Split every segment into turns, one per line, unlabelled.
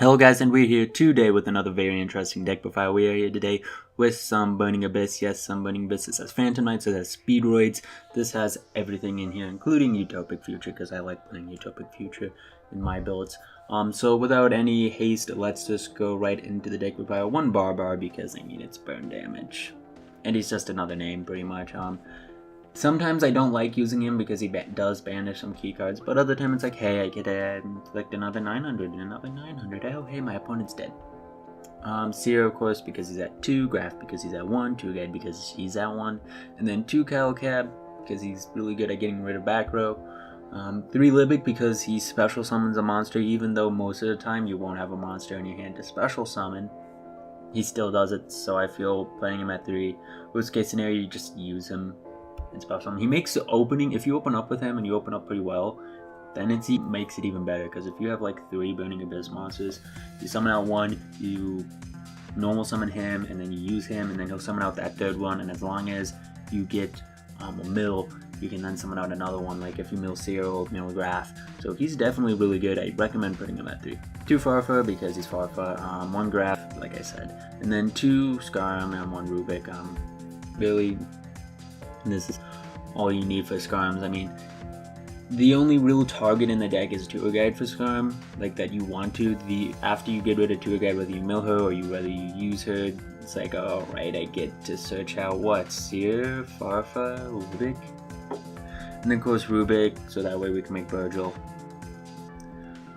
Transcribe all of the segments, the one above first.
Hello guys, and we're here today with another very interesting deck profile. We are here today with some Burning Abyss. Yes, some Burning Abyss. This has Phantom Knights, it has Speedroids. This has everything in here, including Utopic Future, because I like playing Utopic Future in my builds. So without any haste, let's just go right into the deck profile. One Barbar, because I mean it's burn damage. And he's just another name, pretty much. Sometimes I don't like using him because he does banish some key cards, but other times it's like, hey, I get to inflict another 900 and another 900. Oh, hey, my opponent's dead. Seer, of course, because he's at 2. Graph, because he's at 1. 2 Guide, because he's at 1. And then 2 Calcab, because he's really good at getting rid of back row. 3 Libic, because he special summons a monster, even though most of the time you won't have a monster in your hand to special summon. He still does it, so I feel playing him at 3. Worst case scenario, you just use him. Special. He makes the opening, if you open up with him and you open up pretty well, then it makes it even better, because if you have like 3 Burning Abyss monsters, you summon out 1, you normal summon him, and then you use him, and then he'll summon out that 3rd one, and as long as you get a mill, you can then summon out another one, like if you mill Seer or mill Graph. So he's definitely really good. I recommend putting him at 3. 2 Farfa, because he's Farfa, 1 Graph, like I said, and then 2 Skyrim and 1 Rubik. Really, this is all you need for Skyrim. I mean, the only real target in the deck is Tour Guide for Skyrim, like that you want to. After you get rid of Tour Guide, whether you mill her or whether you use her, it's like, oh, right, I get to search out what? Seer, Farfa, Rubik? And then of course Rubik, so that way we can make Virgil.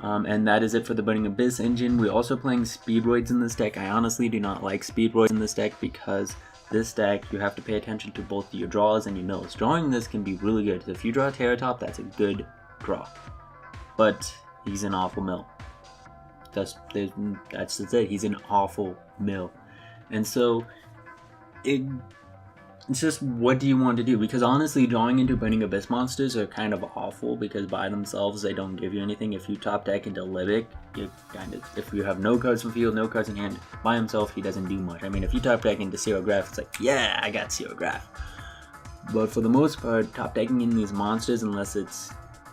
And that is it for the Burning Abyss engine. We're also playing Speedroids in this deck. I honestly do not like Speedroids in this deck because this deck, you have to pay attention to both your draws and your mills. Drawing this can be really good. If you draw Terratop, that's a good draw. But he's an awful mill. That's it. He's an awful mill. And so, it's just, what do you want to do? Because honestly, drawing into Burning Abyss monsters are kind of awful, because by themselves they don't give you anything. If you top deck into Libic, you if you have no cards from field, no cards in hand, by himself he doesn't do much. I mean, if you top deck into Zero Graph, it's like, yeah, I got Zero Graph. But for the most part, top decking in these monsters, unless it's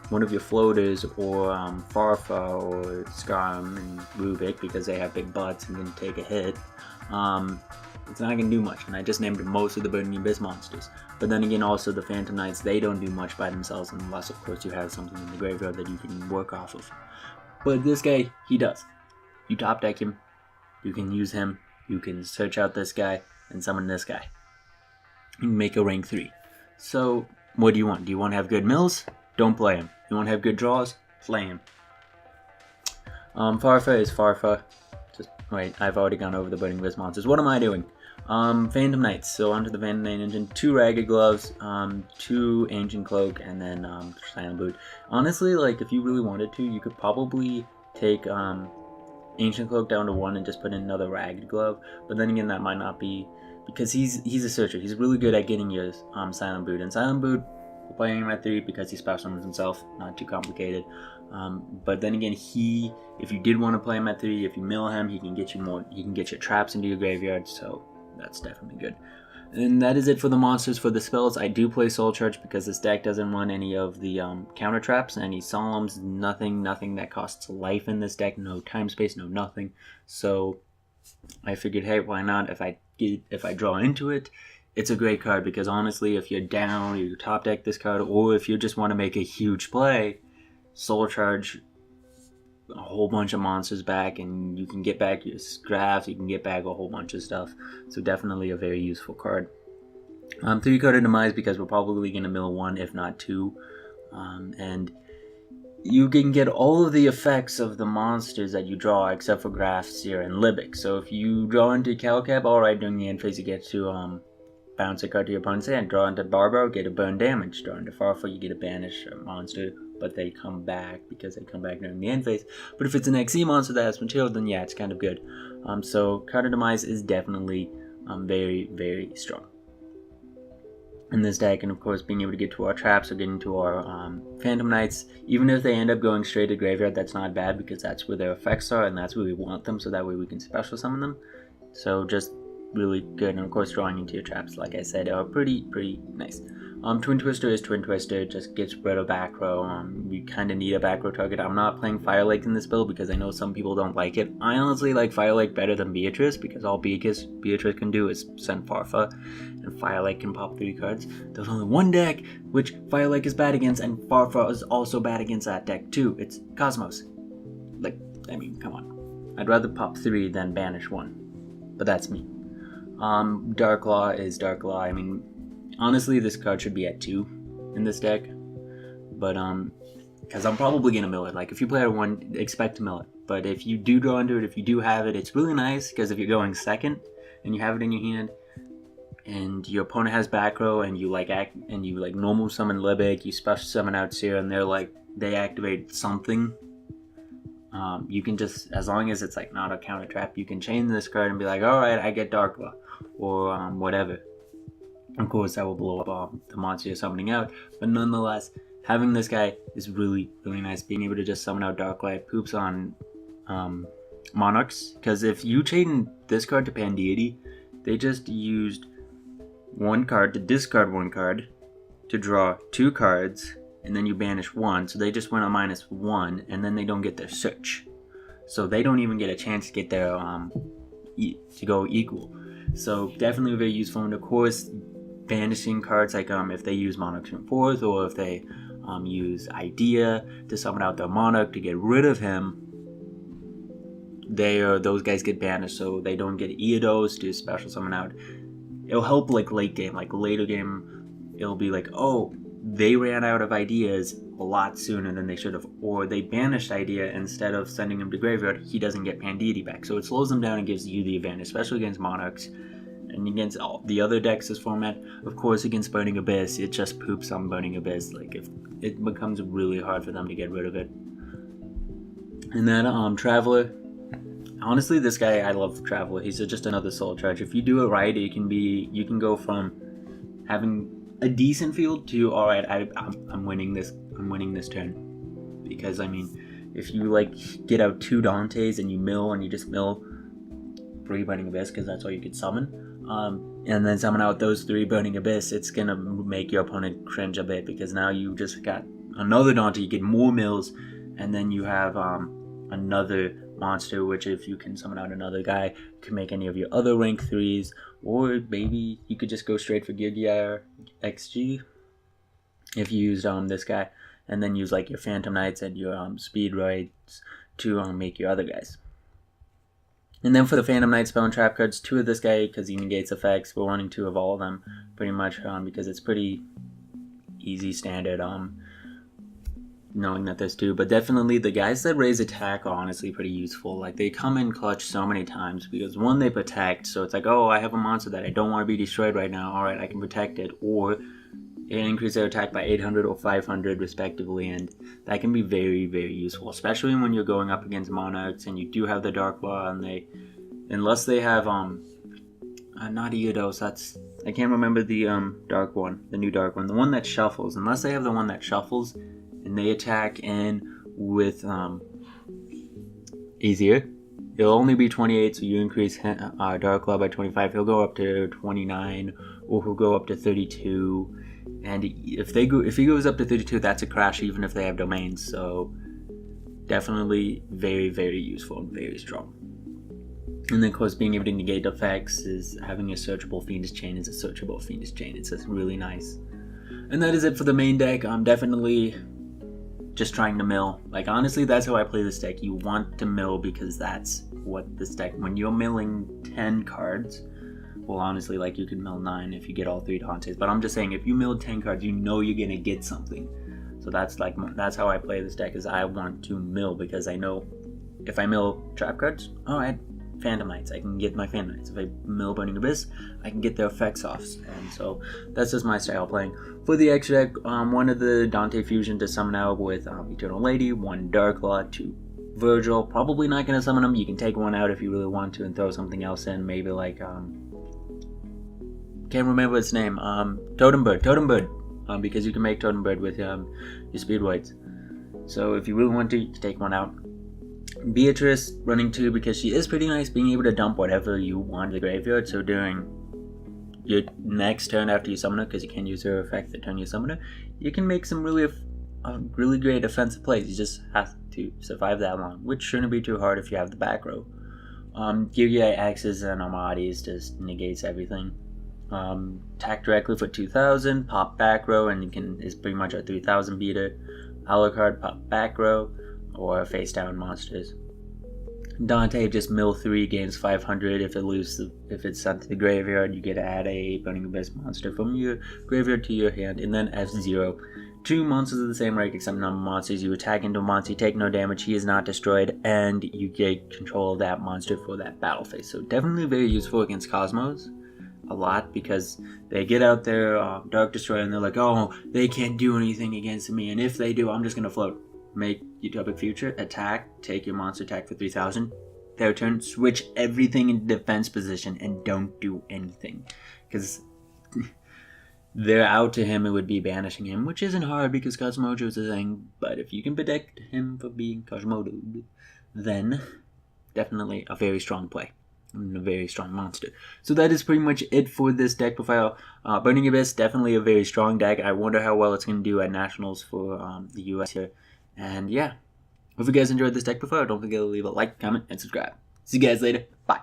one of your floaters or Farfa or Skyrim and Rubik, because they have big butts and can take a hit, it's not going to do much. And I just named most of the Burning Abyss monsters. But then again, also the Phantom Knights, they don't do much by themselves, unless of course you have something in the graveyard that you can work off of. But this guy, he does. You top deck him, you can use him, you can search out this guy and summon this guy. You can make a rank 3. So what do you want? Do you want to have good mills? Don't play him. You want to have good draws? Play him. Farfa is Farfa. Wait, I've already gone over the Burning Abyss monsters. What am I doing? Phantom Knights. So onto the Phantom Knight engine. 2 Ragged Gloves, 2 Ancient Cloak, and then Silent Boot. Honestly, like, if you really wanted to, you could probably take Ancient Cloak down to 1 and just put in another Ragged Glove. But then again, that might not be, because he's a searcher. He's really good at getting your Silent Boot. And Silent Boot, we're playing him at 3 because he special summons himself. Not too complicated. But then again, if you did want to play him at 3, if you mill him, he can get you more. He can get your traps into your graveyard, so that's definitely good. And that is it for the monsters. For the spells, I do play Soul Charge because this deck doesn't run any of the counter traps, any solemns, nothing that costs life in this deck. No time space, no nothing. So I figured, hey, why not? If I draw into it, it's a great card, because honestly, if you're down, you top deck this card, or if you just want to make a huge play, Soul Charge a whole bunch of monsters back, and you can get back your Graphs, you can get back a whole bunch of stuff. So definitely a very useful card. 3 Card Demise, because we're probably going to mill 1, if not 2. And you can get all of the effects of the monsters that you draw, except for Graph, Seer, and Libic. So if you draw into Calcab, alright, during the end phase you get to bounce a card to your opponent's hand. Draw into Barbar, get a burn damage. Draw into Farfa, you get a banish monster, but they come back because they come back during the end phase. But if it's an XE monster that has material, then yeah, it's kind of good. So Card Demise is definitely very, very strong in this deck. And of course, being able to get to our traps or getting to our Phantom Knights, even if they end up going straight to graveyard, that's not bad, because that's where their effects are and that's where we want them, so that way we can special summon them. So just really good. And of course, drawing into your traps, like I said, are pretty nice. Twin Twister is Twin Twister, just gets rid of back row. You kind of need a back row target. I'm not playing Fire Lake in this build because I know some people don't like it. I honestly like Fire Lake better than Beatrice because all Beatrice can do is send Farfa, and Fire Lake can pop 3 cards. There's only one deck which Fire Lake is bad against, and Farfa is also bad against that deck too. It's Cosmos. Like, I mean, come on. I'd rather pop 3 than banish 1, but that's me. Dark Law is Dark Law. I mean, honestly, this card should be at 2 in this deck, but because I'm probably gonna mill it. Like, if you play at 1, expect to mill it. But if you do draw into it, if you do have it, it's really nice because if you're going second and you have it in your hand, and your opponent has back row, and you normal summon Libic, you special summon out Seer, and they activate something. You can just, as long as it's like not a counter trap, you can chain this card and be like, all right, I get Dark Law or whatever. Of course, that will blow up the monster you're summoning out, but nonetheless, having this guy is really nice. Being able to just summon out Dark Light poops on Monarchs, because if you chain this card to Pandeity, they just used 1 card to discard 1 card to draw 2 cards, and then you banish 1, so they just went on -1, and then they don't get their search, so they don't even get a chance to get their to go equal. So definitely very useful. And of course, banishing cards like if they use Monarch from 4th, or if they use Idea to summon out their Monarch to get rid of him, those guys get banished, so they don't get Eodos to special summon out. It'll help like late game. Like later game, it'll be like, oh, they ran out of ideas a lot sooner than they should have, or they banished Idea instead of sending him to graveyard. He doesn't get Pandeity back, so it slows them down and gives you the advantage, especially against Monarchs. And against all the other decks this format, of course, against Burning Abyss, it just poops on Burning Abyss. Like, if it becomes really hard for them to get rid of it. And then Traveler. Honestly, this guy, I love Traveler. He's just another soul charge. If you do it right, you can go from having a decent field to, all right, I'm winning this. I'm winning this turn. Because I mean, if you like get out 2 Dantes and you mill, and you just mill 3 Burning Abyss because that's all you could summon. And then summon out those 3 Burning Abyss, it's gonna make your opponent cringe a bit, because now you just got another Dante, you get more mills, and then you have another monster, which if you can summon out another guy, you can make any of your other rank 3s, or maybe you could just go straight for Gigiar XG if you used this guy, and then use like your Phantom Knights and your Speed Rights to make your other guys. And then for the Phantom Knight spell and trap cards, 2 of this guy because he negates effects. We're wanting 2 of all of them, pretty much, because it's pretty easy standard, knowing that there's 2. But definitely the guys that raise attack are honestly pretty useful. Like, they come in clutch so many times because 1, they protect, so it's like, oh, I have a monster that I don't want to be destroyed right now. Alright, I can protect it. Or it increases their attack by 800 or 500 respectively, and that can be very useful, especially when you're going up against Monarchs and you do have the Dark Law, and unless they have not Eodos, that's, I can't remember the dark one, the new dark one, the one that shuffles. Unless they have the one that shuffles and they attack in with easier, it'll only be 28, so you increase Dark Law by 25, he'll go up to 29, or he'll go up to 32. And if he goes up to 32, that's a crash even if they have domains. So definitely very useful and very strong. And then of course, being able to negate effects is having a searchable Fiendish Chain. It's a searchable Fiendish Chain. It's just really nice. And that is it for the main deck. I'm definitely just trying to mill. Like, honestly, that's how I play this deck. You want to mill because that's what this deck, when you're milling 10 cards, well, honestly, like, you can mill 9 if you get all 3 Dantes, but I'm just saying, if you mill 10 cards, you know you're gonna get something. So that's how I play this deck, is I want to mill, because I know if I mill trap cards, alright, Phantom Knights, I can get my Phantom Knights. If I mill Burning Abyss, I can get their effects off, and so that's just my style playing. For the extra deck, 1 of the Dante Fusion to summon out with Eternal Lady, 1 Dark Law, 2 Virgil. Probably not gonna summon them. You can take 1 out if you really want to and throw something else in, maybe like can't remember its name. Totem Bird, because you can make Totem Bird with your Speed Whites. So if you really want to, you can take 1 out. Beatrice running 2 because she is pretty nice, being able to dump whatever you want in the graveyard. So during your next turn after you summon her, because you can use her effect the turn you summon her, you can make some really great offensive plays. You just have to survive that long, which shouldn't be too hard if you have the back row. Give you X's and Armades, just negates everything. Attack directly for 2,000, pop back row, and you can is pretty much a 3,000 beater. Alucard, pop back row, or face down monsters. Dante just mill 3, gains 500. If it's sent to the graveyard, you get to add a Burning Abyss monster from your graveyard to your hand, and then F0. 2 monsters of the same rank except number monsters. You attack into a monster, you take no damage, he is not destroyed, and you get control of that monster for that battle phase. So definitely very useful against Cosmos. A lot, because they get out there, Dark Destroyer, and they're like, oh, they can't do anything against me, and if they do, I'm just going to float. Make Utopic Future, attack, take your monster attack for 3,000. Their turn, switch everything in defense position, and don't do anything. Because they're out to him, it would be banishing him, which isn't hard because Cosmodo is a thing, but if you can protect him from being Cosmodo, then definitely a very strong play. And a very strong monster. So that is pretty much it for this deck profile. Burning Abyss, definitely a very strong deck. I wonder how well it's going to do at Nationals for the US here. And yeah, hope you guys enjoyed this deck profile. Don't forget to leave a like, comment, and subscribe. See you guys later. Bye.